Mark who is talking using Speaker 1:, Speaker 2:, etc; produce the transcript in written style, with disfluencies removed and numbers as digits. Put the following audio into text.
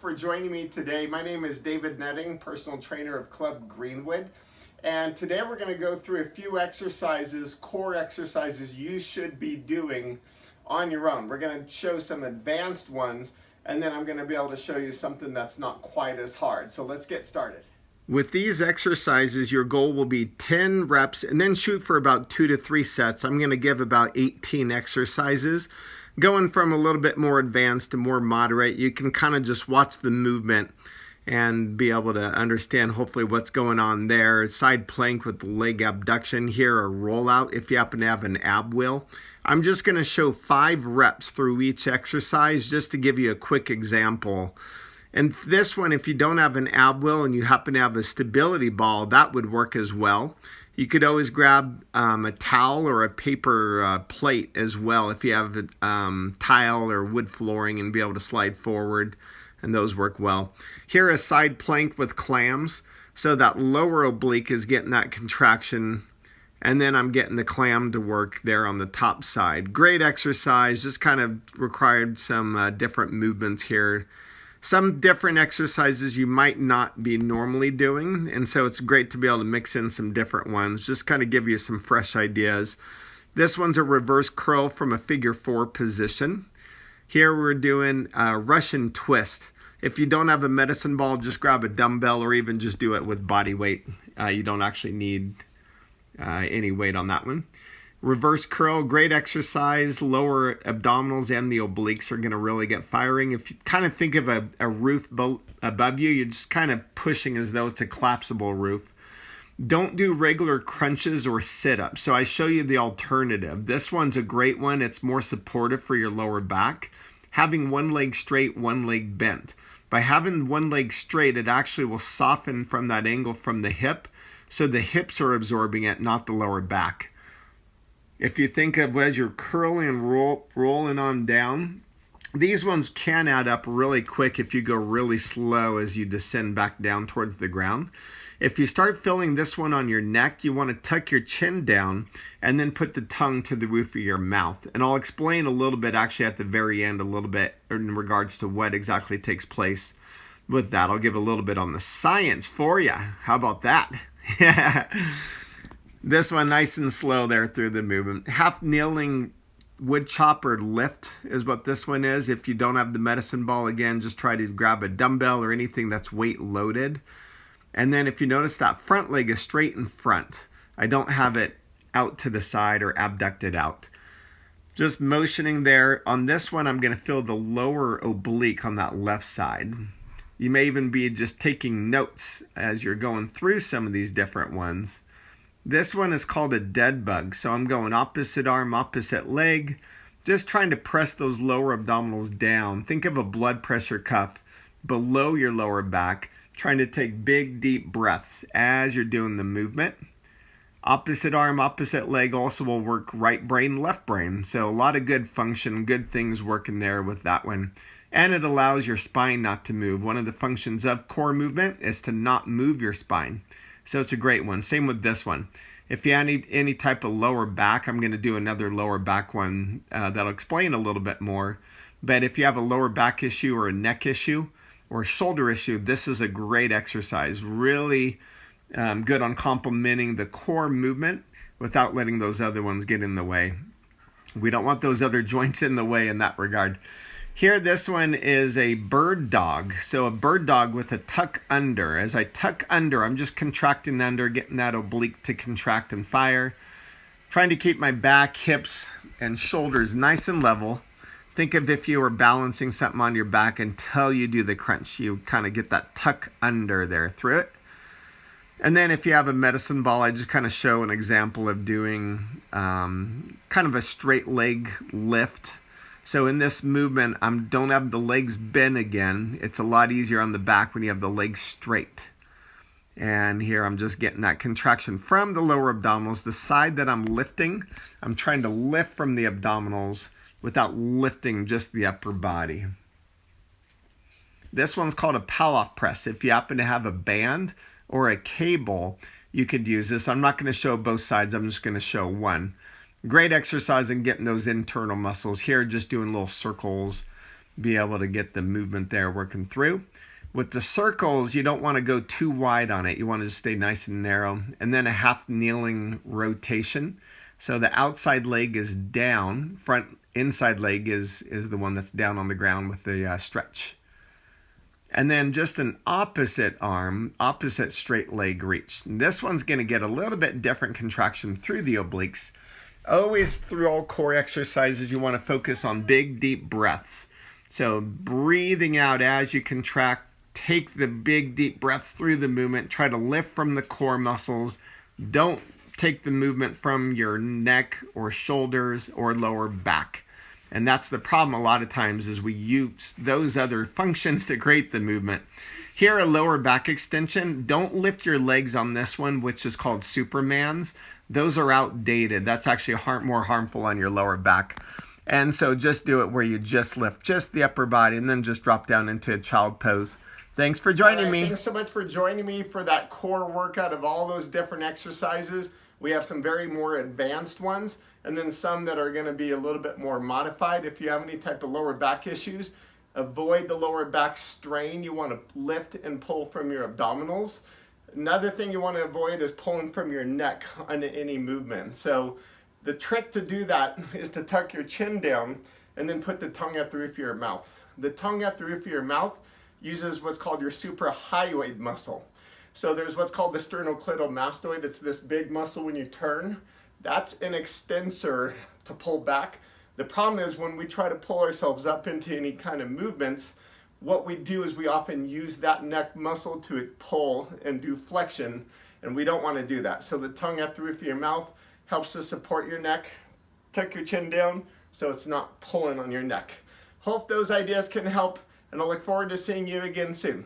Speaker 1: for joining me today. My name is David Netting, personal trainer of Club Greenwood. And today we're going to go through a few exercises, core exercises you should be doing on your own. We're going to show some advanced ones, and then I'm going to be able to show you something that's not quite as hard. So let's get started. With these exercises, your goal will be 10 reps and then shoot for about 2 to 3 sets. I'm going to give about 18 exercises. Going from a little bit more advanced to more moderate, you can kind of just watch the movement and be able to understand hopefully what's going on there. Side plank with the leg abduction here, or rollout if you happen to have an ab wheel. I'm just going to show 5 reps through each exercise just to give you a quick example. And this one, if you don't have an ab wheel and you happen to have a stability ball, that would work as well. You could always grab a towel or a paper plate as well if you have a tile or wood flooring and be able to slide forward, and those work well. Here, a side plank with clams. So that lower oblique is getting that contraction, and then I'm getting the clam to work there on the top side. Great exercise, just kind of required some different movements here. Some different exercises you might not be normally doing, and so it's great to be able to mix in some different ones, just kind of give you some fresh ideas. This one's a reverse curl from a figure 4 position. Here we're doing a Russian twist. If you don't have a medicine ball, just grab a dumbbell or even just do it with body weight. You don't actually need any weight on that one. Reverse curl, great exercise. Lower abdominals and the obliques are going to really get firing. If you kind of think of a roof above you, you're just kind of pushing as though it's a collapsible roof. Don't do regular crunches or sit-ups. So I show you the alternative. This one's a great one. It's more supportive for your lower back. Having one leg straight, one leg bent. By having one leg straight, it actually will soften from that angle from the hip. So the hips are absorbing it, not the lower back. If you think of as you're curling and rolling on down, these ones can add up really quick if you go really slow as you descend back down towards the ground. If you start feeling this one on your neck, you want to tuck your chin down and then put the tongue to the roof of your mouth. And I'll explain a little bit actually at the very end a little bit in regards to what exactly takes place with that. I'll give a little bit on the science for you. How about that? This one nice and slow there through the movement. Half kneeling wood chopper lift is what this one is. If you don't have the medicine ball, again, just try to grab a dumbbell or anything that's weight loaded. And then if you notice that front leg is straight in front. I don't have it out to the side or abducted out. Just motioning there. On this one, I'm going to feel the lower oblique on that left side. You may even be just taking notes as you're going through some of these different ones. This one is called a dead bug. So I'm going opposite arm, opposite leg, just trying to press those lower abdominals down. Think of a blood pressure cuff below your lower back, trying to take big, deep breaths as you're doing the movement. Opposite arm, opposite leg also will work right brain, left brain. So a lot of good function, good things working there with that one. And it allows your spine not to move. One of the functions of core movement is to not move your spine. So it's a great one. Same with this one. If you need any type of lower back, I'm going to do another lower back one that'll explain a little bit more. But if you have a lower back issue or a neck issue or a shoulder issue, this is a great exercise. Really good on complementing the core movement without letting those other ones get in the way. We don't want those other joints in the way in that regard. Here, this one is a bird dog. So a bird dog with a tuck under. As I tuck under, I'm just contracting under, getting that oblique to contract and fire. Trying to keep my back, hips, and shoulders nice and level. Think of if you were balancing something on your back until you do the crunch. You kind of get that tuck under there through it. And then if you have a medicine ball, I just kind of show an example of doing kind of a straight leg lift. So in this movement, I don't have the legs bent again. It's a lot easier on the back when you have the legs straight. And here I'm just getting that contraction from the lower abdominals. The side that I'm lifting, I'm trying to lift from the abdominals without lifting just the upper body. This one's called a Palloff press. If you happen to have a band or a cable, you could use this. I'm not going to show both sides. I'm just going to show one. Great exercise in getting those internal muscles. Here, just doing little circles
Speaker 2: be able to get the movement there working through. With the circles, you don't want to go too wide on it. You want to just stay nice and narrow. And then a half kneeling rotation. So the outside leg is down, inside leg is the one that's down on the ground with the stretch. And then just an opposite arm, opposite straight leg reach. This one's going to get a little bit different contraction through the obliques. Always through all core exercises, you want to focus on big, deep breaths. So breathing out as you contract, take the big, deep breath through the movement. Try to lift from the core muscles. Don't take the movement from your neck or shoulders or lower back. And that's the problem a lot of times is we use those other functions to create the movement. Here, a lower back extension. Don't lift your legs on this one, which is called Superman's. Those are outdated. That's actually more harmful on your lower back. And so just do it where you just lift just the upper body and then just drop down into a child pose. Thanks for joining me.
Speaker 1: Thanks so much for joining me for that core workout of all those different exercises. We have some very more advanced ones and then some that are going to be a little bit more modified. If you have any type of lower back issues, avoid the lower back strain. You want to lift and pull from your abdominals. Another thing you want to avoid is pulling from your neck on any movement. So the trick to do that is to tuck your chin down and then put the tongue out the roof of your mouth. The tongue out the roof of your mouth uses what's called your suprahyoid muscle. So there's what's called the sternocleidomastoid. It's this big muscle when you turn. That's an extensor to pull back. The problem is when we try to pull ourselves up into any kind of movements, what we do is we often use that neck muscle to pull and do flexion, and we don't want to do that. So the tongue out the roof of your mouth helps to support your neck. Tuck your chin down so it's not pulling on your neck. Hope those ideas can help, and I look forward to seeing you again soon.